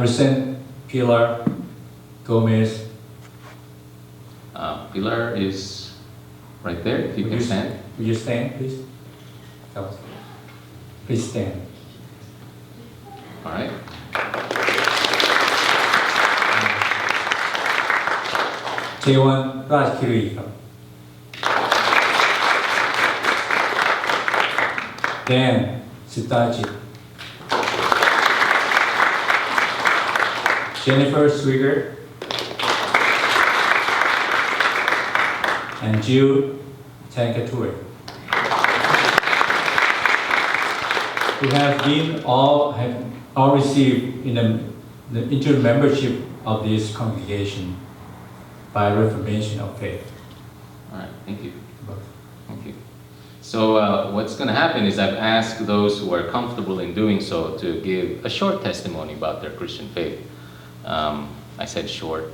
represent Pilar Gomez. Pilar is right there, if you can stand. Will you stand, please? Please stand. All right. J1 ราชคิรีครับ Dan Sitajit. Jennifer Swigert. And Jill Tankaturi. We have all received in the interim membership of this congregation by Reformation of Faith. All right, thank you. Thank you. So what's going to happen is I've asked those who are comfortable in doing so to give a short testimony about their Christian faith. I said short,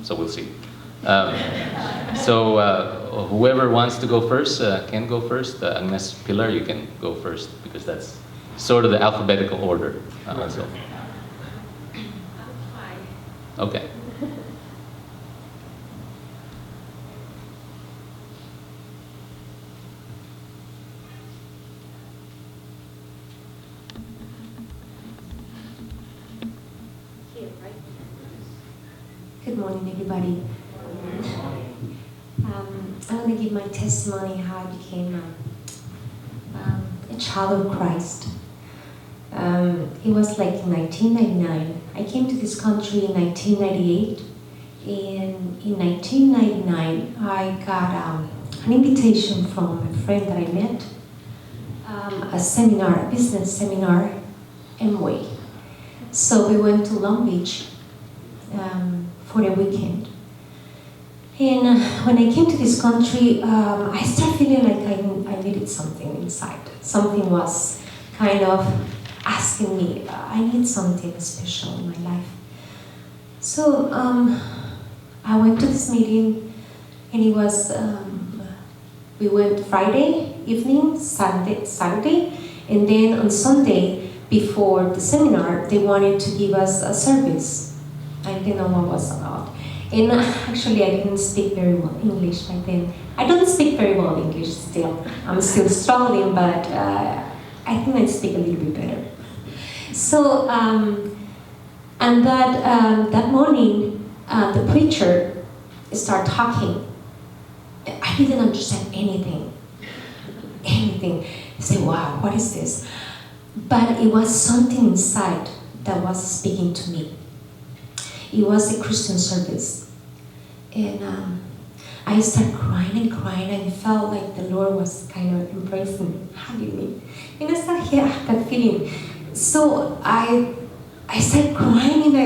so we'll see. Whoever wants to go first can go first. Unless Pilar, you can go first because that's sort of the alphabetical order. Also. Okay. Good morning, everybody. I want to give my testimony how I became a child of Christ. It was like in 1999. I came to this country in 1998. And in 1999, I got an invitation from a friend that I met, a seminar, a business seminar, Amway. So we went to Long Beach for a weekend. And when I came to this country, I started feeling like I needed something inside. Something was kind of asking me, I need something special in my life. So I went to this meeting, and it was, we went Friday evening, Saturday, and then on Sunday, before the seminar, they wanted to give us a service. I didn't know what it was about. And actually, I didn't speak very well English back then. I don't speak very well English still. I'm still struggling, but I think I speak a little bit better. So, and that morning, the preacher started talking. I didn't understand anything. Anything. I said, wow, what is this? But it was something inside that was speaking to me. It was a Christian service. And I started crying and crying, and I felt like the Lord was kind of embracing me, hugging me. And I started hearing that feeling. So I started crying, and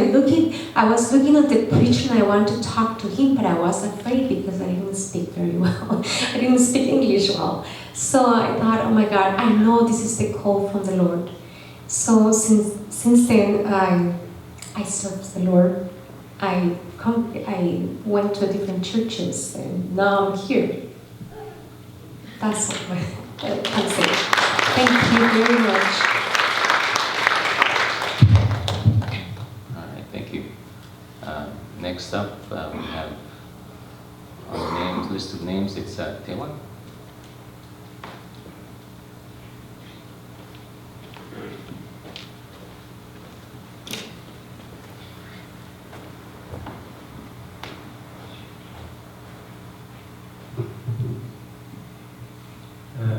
I was looking at the preacher, and I wanted to talk to him, but I was afraid because I didn't speak very well. I didn't speak English well. So I thought, oh my God, I know this is the call from the Lord. So since then, I served the Lord. I went to different churches, and now I'm here. That's what I can say. Thank you very much. All right, thank you. Next up, we have on the list of names, it's Taewon.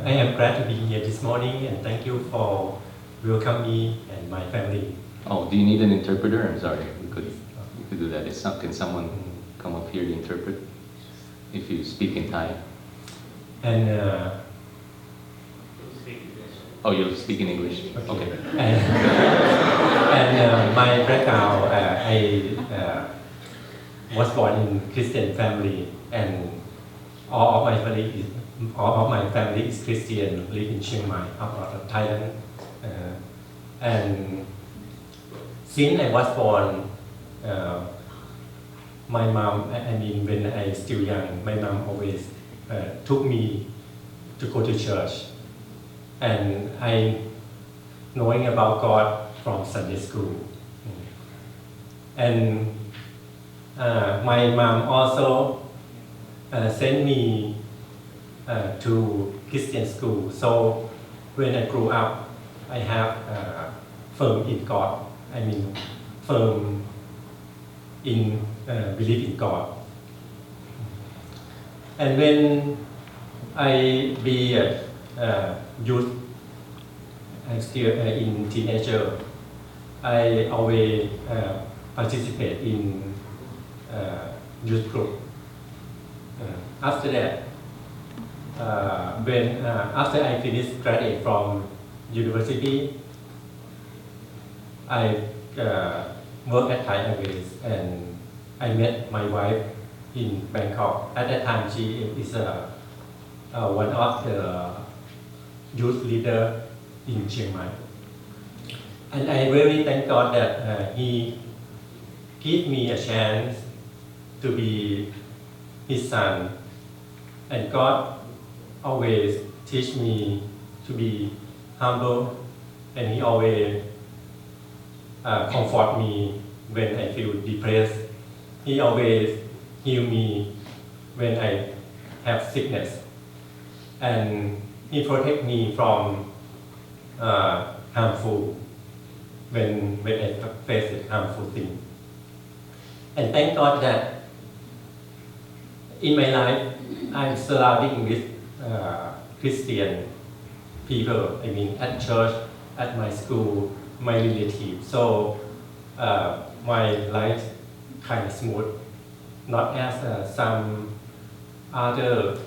I am glad to be here this morning, and thank you for welcoming me and my family. Oh, do you need an interpreter? I'm sorry, we could do that. Can someone come up here to interpret if you speak in Thai? And oh, you'll speak in English. Okay. And my background, I was born in Christian family, and all of my family is Christian, live in Chiang Mai, out of Thailand. And since I was born, my mom, when I was still young, my mom always took me to go to church. And I knowing about God from Sunday school. And my mom also sent me to Christian school. So when I grew up, I have firm in God. I mean, firm in belief in God. And when I be a youth, I'm still in teenager, I always participate in youth group. After that, after I finished graduate from university, I worked at Thai Airways and I met my wife in Bangkok. At that time, she is one of the youth leader in Chiang Mai. And I really thank God that He gave me a chance to be His son. And God always teach me to be humble, and He always comfort me when I feel depressed. He always heal me when I have sickness. And He protect me from harmful when I face harmful things. And thank God that in my life I'm surrounding with Christian people. I mean, at church, at my school, my relatives. So my life kind of smooth. Not as some other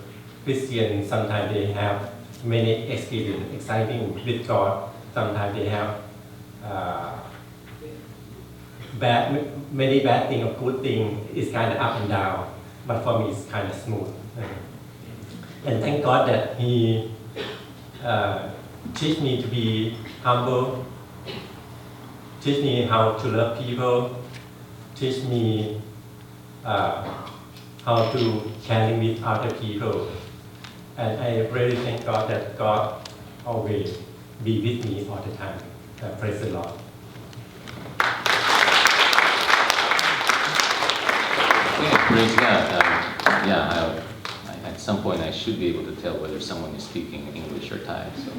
Christians. Sometimes they have many experience, exciting with God. Sometimes they have many bad things or good things. It's kind of up and down, but for me it's kind of smooth. And thank God that He teach me to be humble, teach me how to love people, teach me how to caring with other people. And I really thank God that God always be with me all the time. Praise the Lord. Yeah, praise God. At some point I should be able to tell whether someone is speaking English or Thai. So.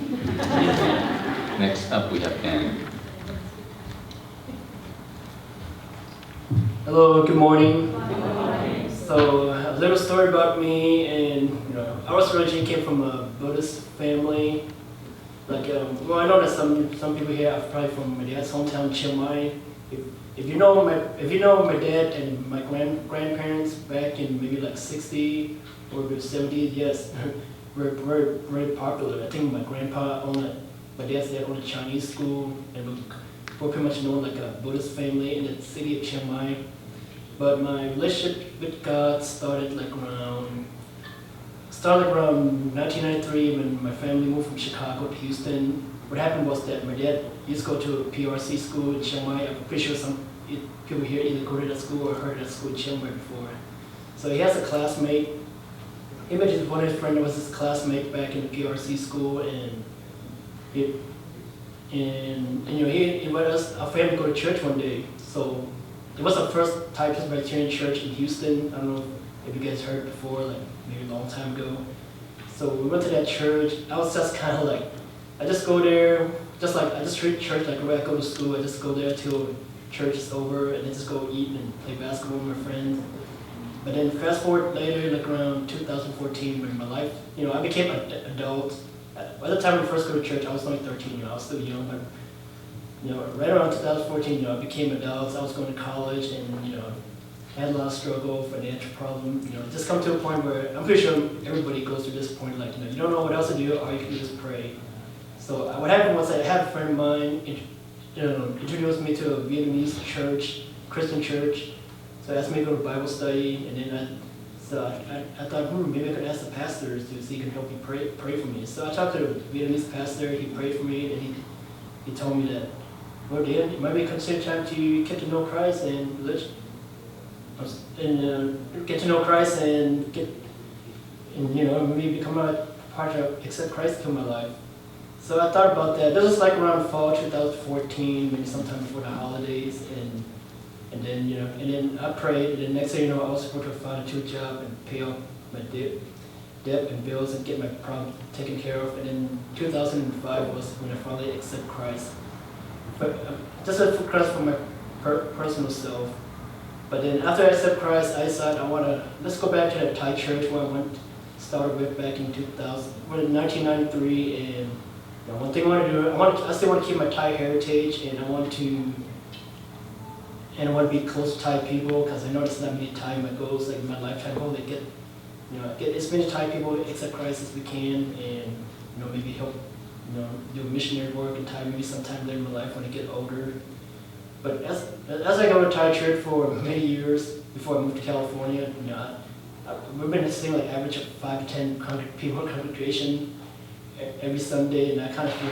Next up we have Dan. Hello, good morning. So a little story about me, and I was originally came from a Buddhist family. I know that some people here are probably from my dad's hometown, Chiang Mai. If you know my dad and my grandparents back in maybe like 60 or 70s, yes, we're very popular. I think my dad's dad owned a Chinese school, and we're pretty much known like a Buddhist family in the city of Chiang Mai. But my relationship with God started around 1993 when my family moved from Chicago to Houston. What happened was that my dad used to go to a PRC school in Chiang Mai. I'm pretty sure some people here either go to that school or heard of that school in Chiang Mai before. So he has a classmate. He met one of his friends that was his classmate back in the PRC school, and he invited our family to go to church one day. So it was the first Thai Presbyterian church in Houston. I don't know if you guys heard before, maybe a long time ago. So we went to that church. I was just kind of I just go there, I just treat church like where I go to school. I just go there till church is over, and then just go eat and play basketball with my friends. But then fast forward later, around 2014, when my life, I became an adult. By the time we first go to church, I was only 13. I was still young, but right around 2014, I became adult. I was going to college, and had a lot of struggle, financial problem. Just come to a point where I'm pretty sure everybody goes through this point. You don't know what else to do. All you can do is pray. So what happened was I had a friend of mine, introduced me to a Vietnamese church, Christian church. So asked me to go to Bible study, and then I thought, maybe I could ask the pastors to see if he can help me pray for me. So I talked to the Vietnamese pastor. He prayed for me, and he told me that, well, Dan, it might be considered time to get to know Christ and get to know Christ and maybe become a part of accept Christ into my life. So I thought about that. This was around fall 2014, maybe sometime before the holidays, and And then, and then I prayed, and then next thing you know, I was able to find a 2 job and pay off my debt and bills and get my problem taken care of. And then 2005 was when I finally accepted Christ. But just accept Christ for my personal self. But then after I accepted Christ, I decided let's go back to that Thai church where I started with back in 1993. And one thing I want to do, I still want to keep my Thai heritage, and I want to be close to Thai people, because I know there's not many Thai. My goals, like my lifetime goal, to get as many Thai people accept Christ as we can, and maybe help do missionary work in Thai maybe sometime later in my life when I get older. But as I go to Thai church for many years before I moved to California, we've been seeing like average of 5 to 10 people in congregation every Sunday, and I kind of feel,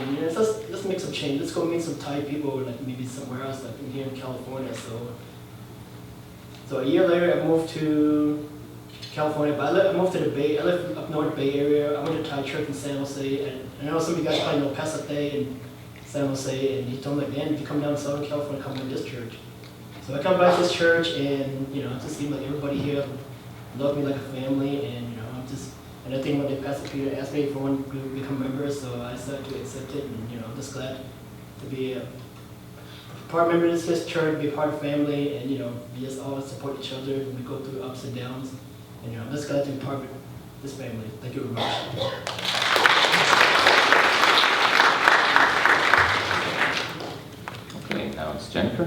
let's make some change. Let's go meet some Thai people, like maybe somewhere else, like in here in California. So a year later, I moved to California, but I moved to the Bay. I live up north Bay Area. I went to Thai church in San Jose, and I know some of you guys probably know Pastor Thay in San Jose, and he told me, like, man, if you come down to Southern California, come to this church. So I come back to this church, and it just seemed like everybody here loved me like a family, and and I think one day Pastor Peter asked me if I wanted to become a member, so I decided to accept it, and I'm just glad to be a part member of this church, be a part of family, and we just always support each other, and we go through ups and downs, and I'm just glad to be part of this family. Thank you very much. Okay, now it's Jennifer.